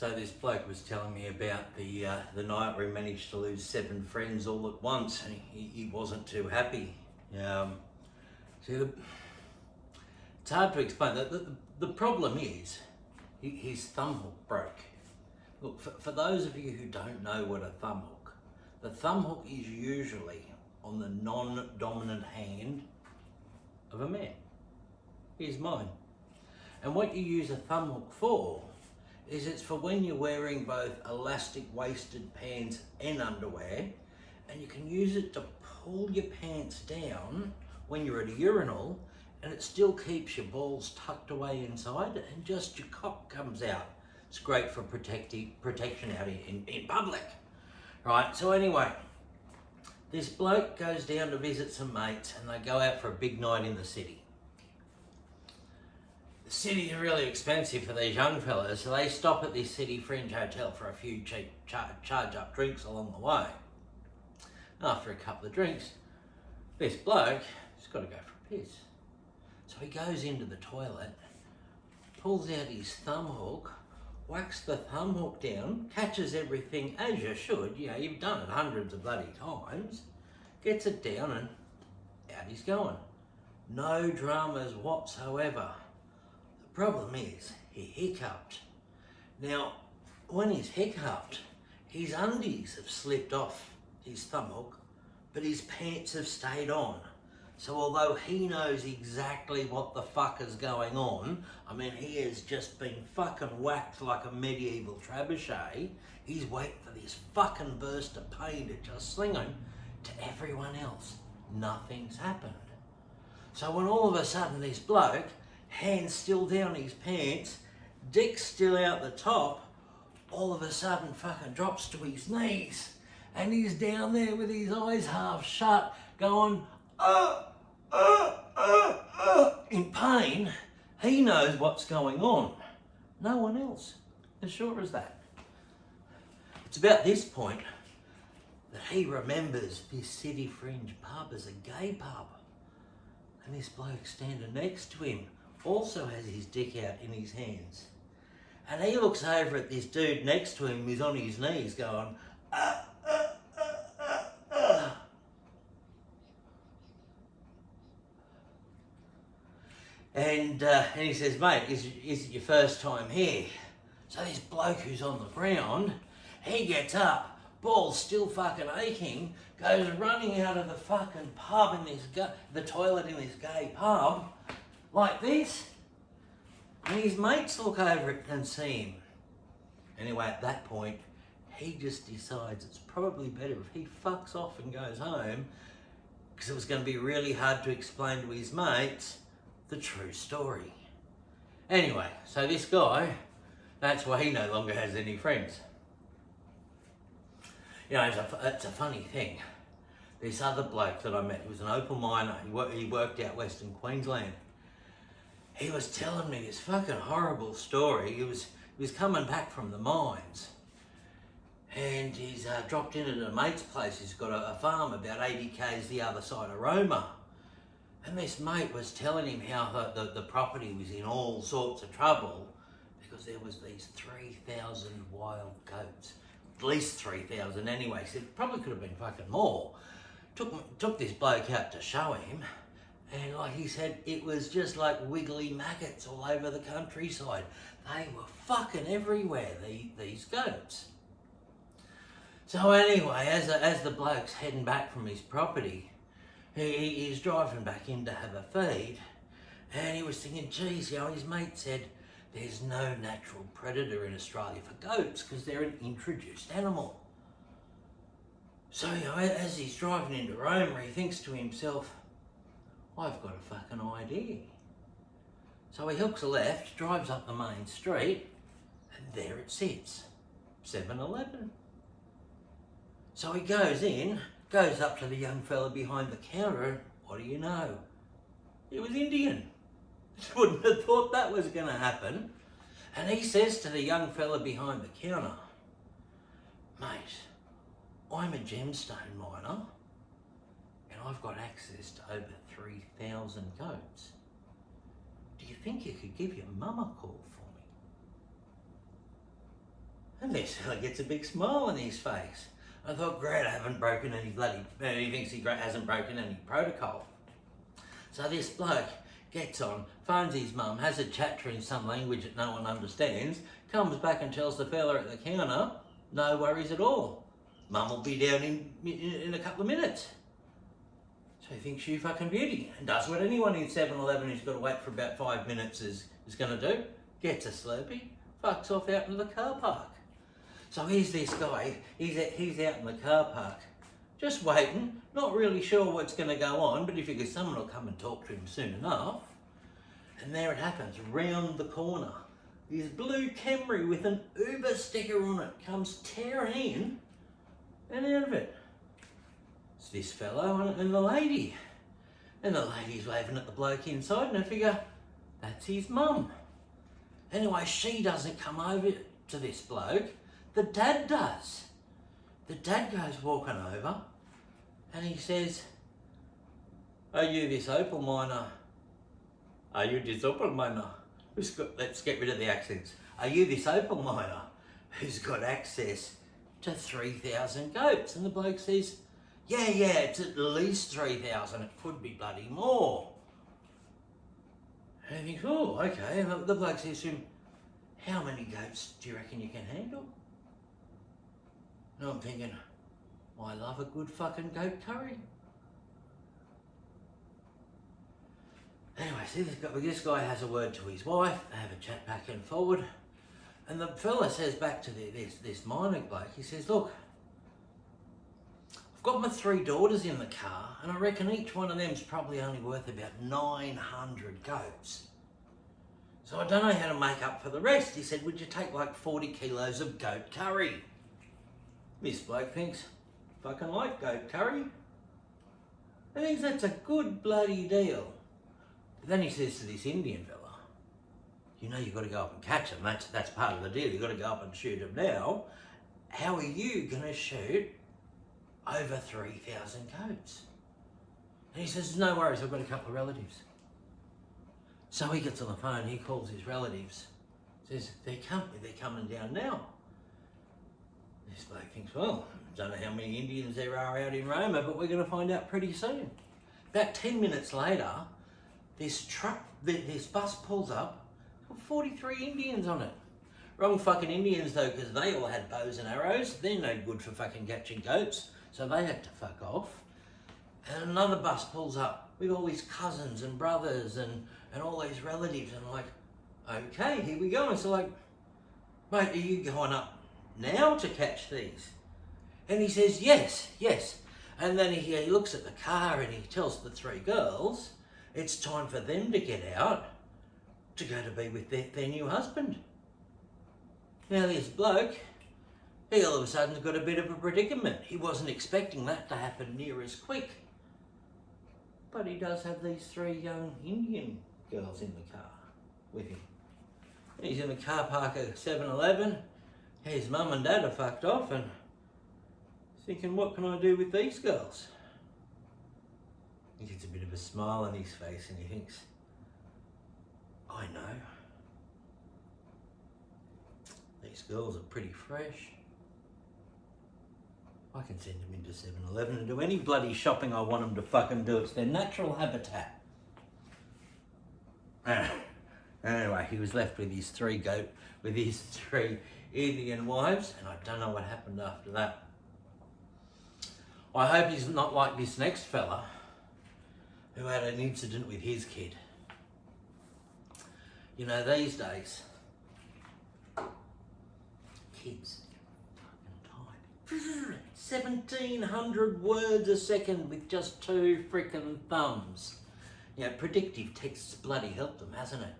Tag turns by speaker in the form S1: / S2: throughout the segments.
S1: So this bloke was telling me about the night where he managed to lose 7 friends all at once, and he wasn't too happy. See, it's hard to explain. The problem is his thumb hook broke. Look, for those of you who don't know what a thumb hook, the thumb hook is usually on the non-dominant hand of a man. Here's mine. And what you use a thumb hook for is it's for when you're wearing both elastic waisted pants and underwear, and you can use it to pull your pants down when you're at a urinal, and it still keeps your balls tucked away inside and just your cock comes out. It's great for protection out in public. Right, so anyway, this bloke goes down to visit some mates and they go out for a big night in the city. The city is really expensive for these young fellas, so they stop at this city fringe hotel for a few cheap charge up drinks along the way. After a couple of drinks, this bloke has got to go for a piss. So he goes into the toilet, pulls out his thumb hook, whacks the thumb hook down, catches everything as you should, you know, you've done it hundreds of bloody times, gets it down and out he's going. No dramas whatsoever. The problem is, he hiccuped. Now, when he's hiccuped, his undies have slipped off his thumb hook, but his pants have stayed on. So although he knows exactly what the fuck is going on, I mean, he has just been fucking whacked like a medieval trebuchet, he's waiting for this fucking burst of pain to just sling him. To everyone else, nothing's happened. So when all of a sudden this bloke, hands still down his pants, dick still out the top, all of a sudden fucking drops to his knees, and he's down there with his eyes half shut, going, in pain. He knows what's going on. No one else, as sure as that. It's about this point that he remembers this city fringe pub as a gay pub. And this bloke standing next to him also has his dick out in his hands. And he looks over at this dude next to him who's on his knees going, And he says, mate, is it your first time here? So this bloke who's on the ground, he gets up, balls still fucking aching, goes running out of the fucking pub in this the toilet in this gay pub, like this. And his mates look over it and see him. Anyway, at that point, he just decides it's probably better if he fucks off and goes home, because it was going to be really hard to explain to his mates the true story. Anyway, so this guy, that's why he no longer has any friends. You know, it's a funny thing. This other bloke that I met, who was an opal miner, he worked out Western Queensland. He was telling me this fucking horrible story. He was coming back from the mines, and he's dropped in at a mate's place. He's got a farm about 80 k's the other side of Roma. And this mate was telling him how the property was in all sorts of trouble because there was these 3,000 wild goats. At least 3,000 anyway. He said, probably could have been fucking more. Took this bloke out to show him, and like he said, it was just like wiggly maggots all over the countryside. They were fucking everywhere, these goats. So anyway, as the bloke's heading back from his property, he's driving back in to have a feed, and he was thinking, geez, you know, his mate said there's no natural predator in Australia for goats because they're an introduced animal. So, you know, as he's driving into Roma, he thinks to himself, I've got a fucking idea. So he hooks a left, drives up the main street, and there it sits, 7-Eleven. So he goes in, goes up to the young fella behind the counter, and what do you know? It was Indian. Wouldn't have thought that was going to happen. And he says to the young fella behind the counter, mate, I'm a gemstone miner, and I've got access to over 3,000 goats. Do you think you could give your mum a call for me? And this fella gets a big smile on his face. I thought, great, I haven't broken any he thinks he hasn't broken any protocol. So this bloke gets on, phones his mum, has a chat to her in some language that no one understands, comes back and tells the fella at the counter, no worries at all. Mum will be down in a couple of minutes. So he thinks you fucking beauty, and does what anyone in 7-Eleven who's got to wait for about 5 minutes is going to do. Gets a Slurpee, fucks off out into the car park. So here's this guy, he's out in the car park, just waiting, not really sure what's going to go on, but he figures someone will come and talk to him soon enough. And there it happens, round the corner. This blue Camry with an Uber sticker on it comes tearing in and out of it. It's this fellow and the lady. And the lady's waving at the bloke inside, and I figure, that's his mum. Anyway, she doesn't come over to this bloke, the dad does. The dad goes walking over, and he says, are you this opal miner? Are you this opal miner? Let's get rid of the accents. Are you this opal miner who's got access to 3,000 goats? And the bloke says, yeah, it's at least 3,000. It could be bloody more. And he thinks, oh, okay. And the bloke says to him, how many goats do you reckon you can handle? And I'm thinking, I love a good fucking goat curry. Anyway, see, this guy has a word to his wife, they have a chat back and forward, and the fella says back to this mining bloke, he says, look, I've got my 3 daughters in the car, and I reckon each one of them's probably only worth about 900 goats. So I don't know how to make up for the rest. He said, would you take like 40 kilos of goat curry? This bloke thinks, fucking like goat curry. I think that's a good bloody deal. But then he says to this Indian fella, you know you've got to go up and catch them. That's part of the deal. You've got to go up and shoot them now. How are you going to shoot over 3,000 goats? And he says, no worries, I've got a couple of relatives. So he gets on the phone, he calls his relatives, says, they're coming down now. This bloke thinks, well, I don't know how many Indians there are out in Roma, but we're going to find out pretty soon. About 10 minutes later, this bus pulls up, with 43 Indians on it. Wrong fucking Indians though, because they all had bows and arrows. They're no good for fucking catching goats, so they had to fuck off. And another bus pulls up with all his cousins and brothers and all these relatives, and I'm like, okay, here we go. And so like, mate, are you going up now to catch these? And he says, yes. And then he looks at the car and he tells the 3 girls, it's time for them to get out to go to be with their new husband. Now this bloke, he all of a sudden's got a bit of a predicament. He wasn't expecting that to happen near as quick. But he does have these 3 young Indian girls in the car with him. He's in the car park at 7-Eleven. His mum and dad are fucked off, and he's thinking, what can I do with these girls? He gets a bit of a smile on his face and he thinks, I know. These girls are pretty fresh. I can send them into 7-Eleven and do any bloody shopping I want them to fucking do. It's their natural habitat. Anyway, he was left with his 3 Indian wives, and I don't know what happened after that. I hope he's not like this next fella who had an incident with his kid. You know, these days, kids fucking type 1,700 words a second with just 2 freaking thumbs. You know, predictive text's bloody helped them, hasn't it?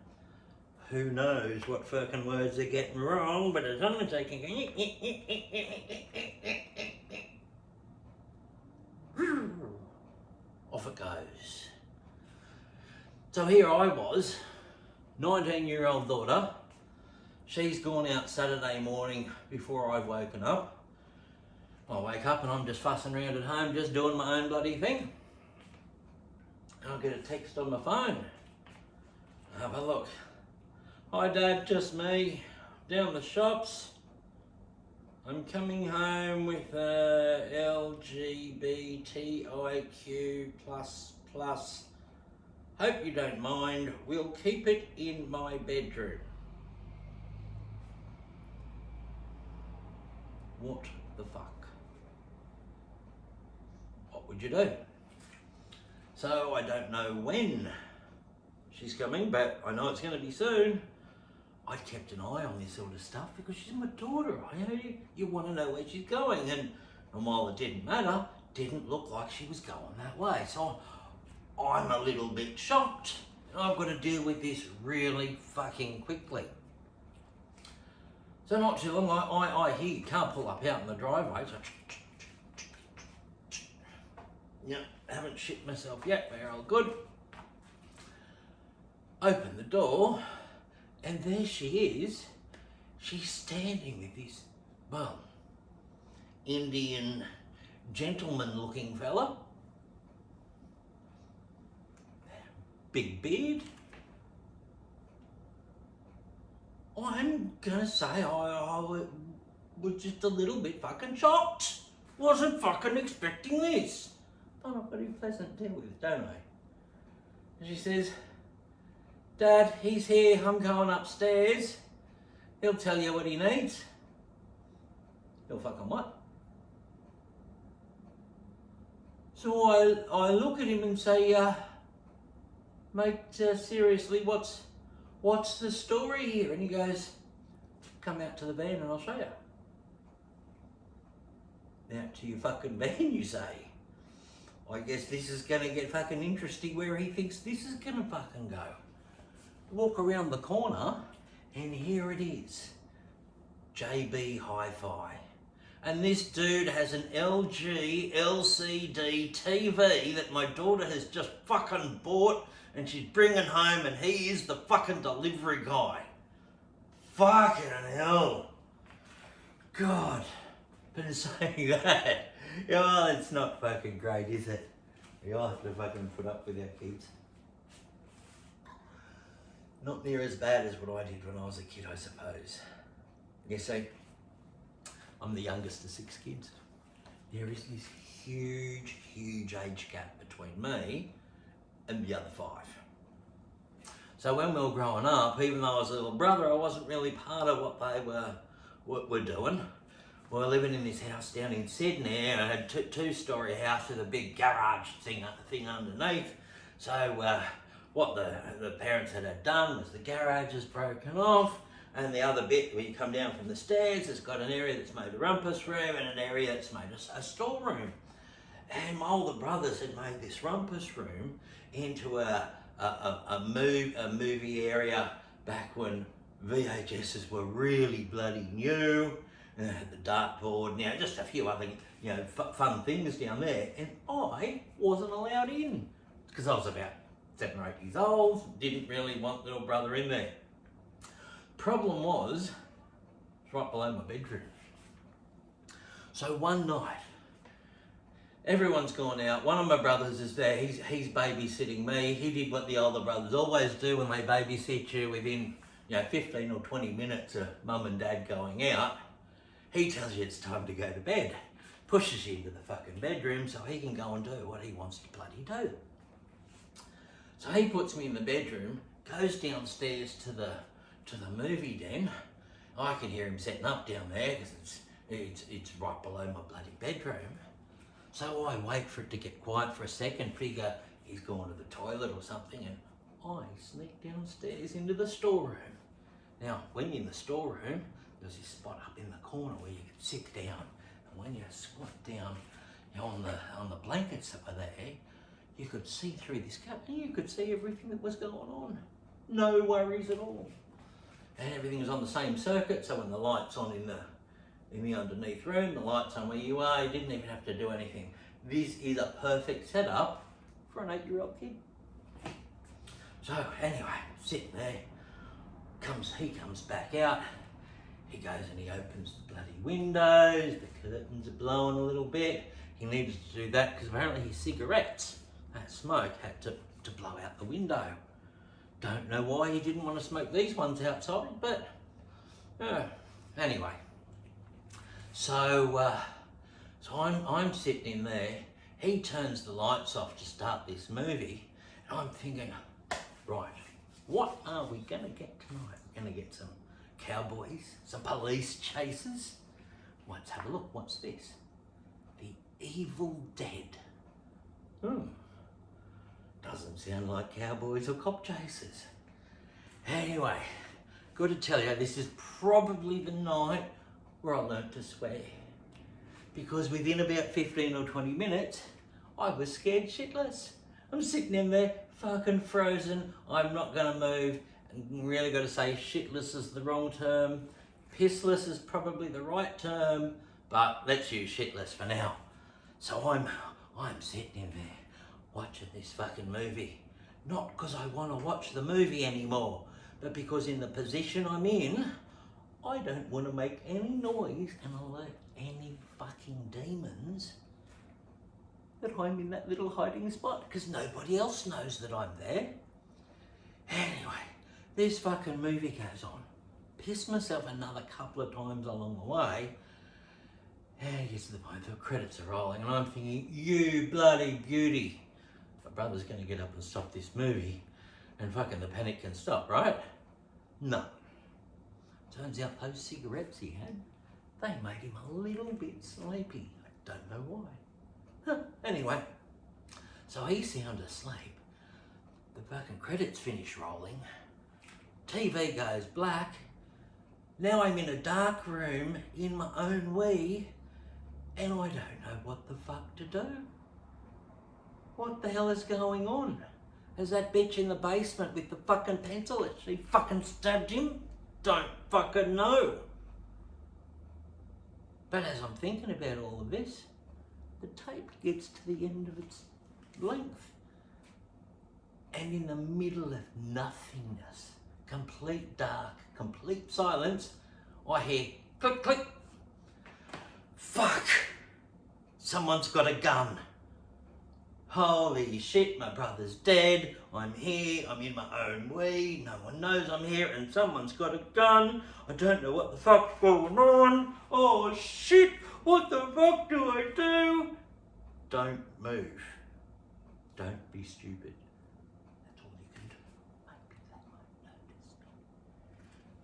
S1: Who knows what fucking words they're getting wrong, but as long as they can off it goes. So here I was, 19-year-old daughter. She's gone out Saturday morning before I've woken up. I wake up and I'm just fussing around at home, just doing my own bloody thing. And I'll get a text on my phone. Have a look. Hi Dad, just me, down the shops. I'm coming home with a LGBTIQ plus. Hope you don't mind. We'll keep it in my bedroom. What the fuck? What would you do? So I don't know when she's coming, but I know it's going to be soon. I kept an eye on this sort of stuff because she's my daughter. You want to know where she's going, and while it didn't matter, didn't look like she was going that way. So I'm a little bit shocked. I've got to deal with this really fucking quickly. So not too long, I hear you can't pull up out in the driveway. So yeah, haven't shit myself yet. We're all good. Open the door. And there she is. She's standing with this, well, Indian gentleman-looking fella. Big beard. I'm gonna say I was just a little bit fucking shocked. Wasn't fucking expecting this. But I've got a pleasant deal with it, don't I? And she says, Dad, he's here, I'm going upstairs. He'll tell you what he needs. He'll fucking what? So I look at him and say, mate, seriously, what's the story here? And he goes, come out to the van and I'll show you. Out to your fucking van, you say? I guess this is gonna get fucking interesting where he thinks this is gonna fucking go. Walk around the corner and here it is, JB Hi-Fi. And this dude has an LG LCD TV that my daughter has just fucking bought and she's bringing home, and he is the fucking delivery guy. Fucking hell. God, been saying that. Well, it's not fucking great, is it? We all have to fucking put up with our kids. Not near as bad as what I did when I was a kid, I suppose. You see, I'm the youngest of 6 kids. There is this huge age gap between me and the other 5. So when we were growing up, even though I was a little brother, I wasn't really part of what they were doing. We were living in this house down in Sydney, and I had a 2-story house with a big garage thing underneath. So what the parents had done was the garage is broken off, and the other bit where you come down from the stairs, it's got an area that's made a rumpus room and an area that's made a storeroom. And my older brothers had made this rumpus room into a movie area back when VHSs were really bloody new, and they had the dartboard, just a few other fun things down there, and I wasn't allowed in because I was about 7 or 8 years old, didn't really want little brother in there. Problem was, it's right below my bedroom. So one night, everyone's gone out. One of my brothers is there. He's babysitting me. He did what the older brothers always do when they babysit you within 15 or 20 minutes of mum and dad going out. He tells you it's time to go to bed. Pushes you into the fucking bedroom so he can go and do what he wants to bloody do. So he puts me in the bedroom, goes downstairs to the movie den. I can hear him setting up down there because it's right below my bloody bedroom. So I wait for it to get quiet for a second, figure he's gone to the toilet or something, and I sneak downstairs into the storeroom. Now, when you're in the storeroom, there's this spot up in the corner where you can sit down, and when you squat down on the blankets that were there, you could see through this cup and you could see everything that was going on. No worries at all. And everything was on the same circuit, so when the light's on in the underneath room, the light's on where you are, you didn't even have to do anything. This is a perfect setup for an 8-year-old kid. So anyway, sitting there, he comes back out, he goes and he opens the bloody windows, the curtains are blowing a little bit. He needed to do that because apparently his cigarettes, that smoke, had to blow out the window. Don't know why he didn't want to smoke these ones outside, but anyway. So I'm sitting in there. He turns the lights off to start this movie, and I'm thinking, right, what are we gonna get tonight? We're gonna get some cowboys, some police chases. Let's have a look. What's this? The Evil Dead. Doesn't sound like cowboys or cop chasers. Anyway, got to tell you, this is probably the night where I learnt to swear. Because within about 15 or 20 minutes, I was scared shitless. I'm sitting in there, fucking frozen. I'm not gonna move. And really got to say, shitless is the wrong term. Pissless is probably the right term, but let's use shitless for now. So I'm sitting in there watching this fucking movie. Not because I want to watch the movie anymore, but because in the position I'm in, I don't want to make any noise and alert any fucking demons that I'm in that little hiding spot, because nobody else knows that I'm there. Anyway, this fucking movie goes on. Pissed myself another couple of times along the way. And it gets to the point the credits are rolling, and I'm thinking, you bloody beauty. My brother's going to get up and stop this movie, and fucking the panic can stop, right? No. Turns out those cigarettes he had, they made him a little bit sleepy. I don't know why. Anyway, so he's sound asleep. The fucking credits finish rolling. TV goes black. Now I'm in a dark room in my own wee, and I don't know what the fuck to do. What the hell is going on? Has that bitch in the basement with the fucking pencil, has she fucking stabbed him? Don't fucking know. But as I'm thinking about all of this, the tape gets to the end of its length. And in the middle of nothingness, complete dark, complete silence, I hear click, click. Fuck! Someone's got a gun. Holy shit, my brother's dead. I'm here, I'm in my own wee. No one knows I'm here, and someone's got a gun. I don't know what the fuck's going on. Oh shit, what the fuck do I do? Don't move. Don't be stupid. That's all you can do. Maybe they won't notice me.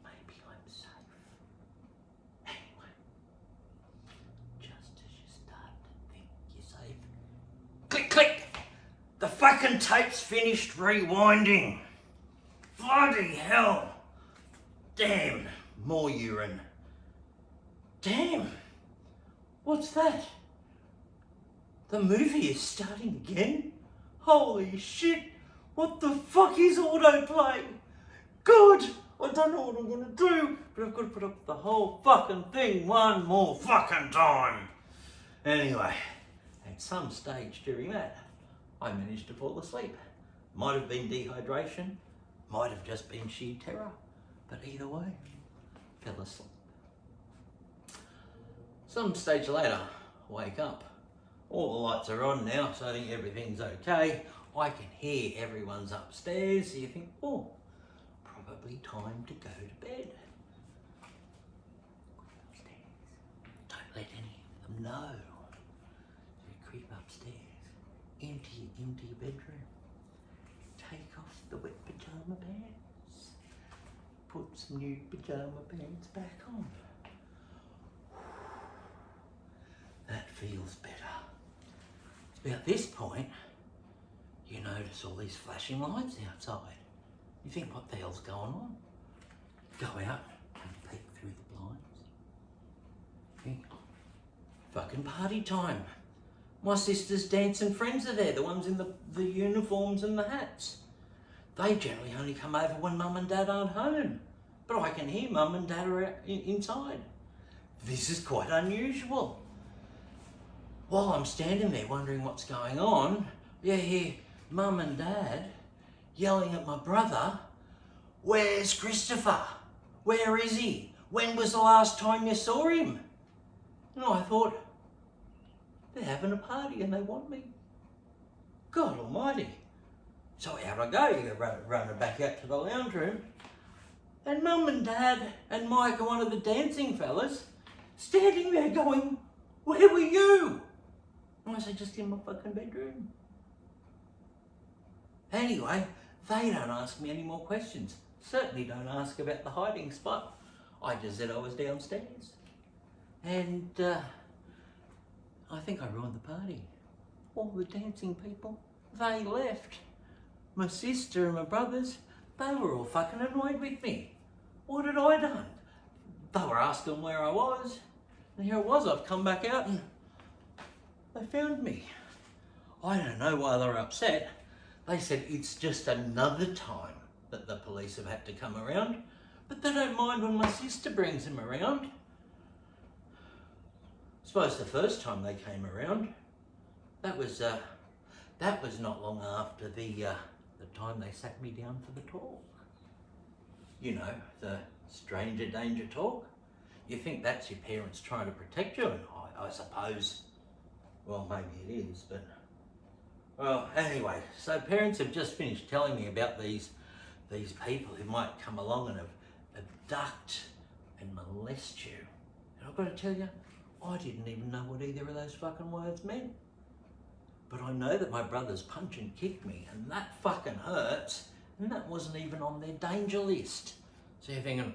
S1: Maybe I'm safe. Anyway, just as you start to think you're safe, click, click! The fucking tape's finished rewinding. Bloody hell. Damn, more urine. Damn, what's that? The movie is starting again? Holy shit, what the fuck is autoplay? God, I don't know what I'm gonna do, but I've got to put up the whole fucking thing one more fucking time. Anyway, at some stage during that, I managed to fall asleep. Might have been dehydration, might have just been sheer terror, but either way, fell asleep. Some stage later, wake up. All the lights are on now, so I think everything's okay. I can hear everyone's upstairs, so you think, oh, probably time to go to bed. Upstairs. Don't let any of them know. So you creep upstairs, into your bedroom. Take off the wet pyjama pants. Put some new pyjama pants back on. That feels better. It's about this point, you notice all these flashing lights outside. You think, what the hell's going on? Go out and peek through the blinds. Think, fucking party time. My sister's dancing friends are there, the ones in the uniforms and the hats. They generally only come over when mum and dad aren't home. But I can hear mum and dad are inside. This is quite unusual. While I'm standing there wondering what's going on, you hear mum and dad yelling at my brother, "Where's Christopher? Where is he? When was the last time you saw him?" And I thought, they're having a party and they want me. God almighty. So out I go, you running back out to the lounge room, and mum and dad and Mike, one of the dancing fellas, standing there going, where were you? And I said, just in my fucking bedroom. Anyway, they don't ask me any more questions. Certainly don't ask about the hiding spot. I just said I was downstairs. And I think I ruined the party. All the dancing people, they left. My sister and my brothers, they were all fucking annoyed with me. What had I done? They were asking where I was. And here I was, I've come back out and they found me. I don't know why they were upset. They said it's just another time that the police have had to come around, but they don't mind when my sister brings them around. I suppose the first time they came around, that was not long after the time they sat me down for the talk. You know, the stranger danger talk. You think that's your parents trying to protect you, and I suppose, well, maybe it is, but, well, anyway, so parents have just finished telling me about these people who might come along and abduct and molest you. And I've got to tell you, I didn't even know what either of those fucking words meant. But I know that my brothers punched and kicked me, and that fucking hurts, and that wasn't even on their danger list. So you're thinking,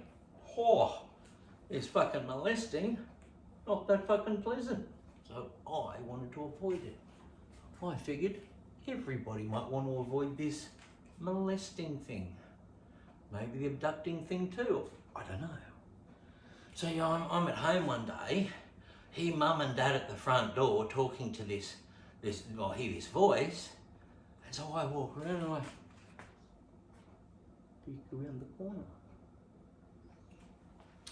S1: oh, this fucking molesting, not that fucking pleasant. So I wanted to avoid it. I figured everybody might want to avoid this molesting thing. Maybe the abducting thing too, I don't know. So yeah, I'm at home one day, hear mum and dad at the front door talking to this, I hear this voice, and so I walk around and I peek around the corner.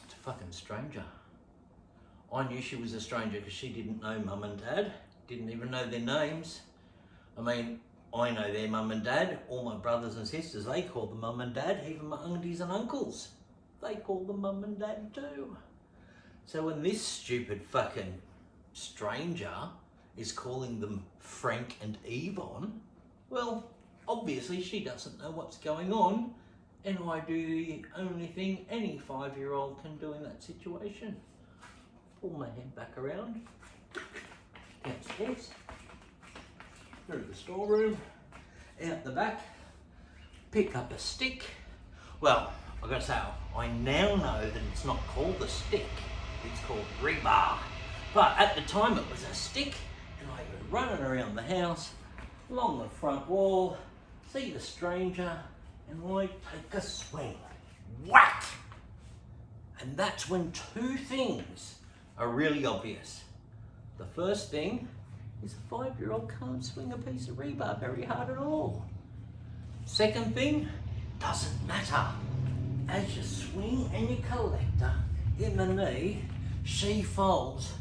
S1: It's a fucking stranger. I knew she was a stranger because she didn't know mum and dad, didn't even know their names. I mean, I know their mum and dad, all my brothers and sisters, they call them mum and dad, even my aunties and uncles, they call them mum and dad too. So when this stupid fucking stranger is calling them Frank and Yvonne, well, obviously she doesn't know what's going on, and I do the only thing any 5-year-old can do in that situation. Pull my head back around, downstairs, through the storeroom, out the back, pick up a stick. Well, I've got to say, I now know that it's not called a stick, it's called rebar. But at the time it was a stick, and I go running around the house, along the front wall, see the stranger, and I take a swing. Whack! And that's when two things are really obvious. The first thing is a 5-year-old can't swing a piece of rebar very hard at all. Second thing, doesn't matter. As you swing and you collect her in the knee, she folds.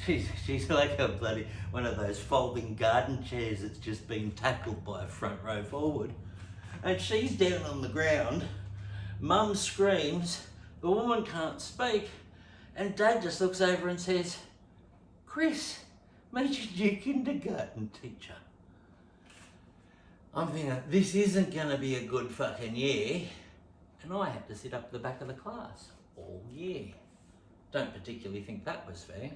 S1: She's like a bloody one of those folding garden chairs that's just been tackled by a front row forward. And she's down on the ground. Mum screams, the woman can't speak, and Dad just looks over and says, Chris, meet your new kindergarten teacher. I'm thinking, this isn't going to be a good fucking year, and I had to sit up the back of the class all year. Don't particularly think that was fair.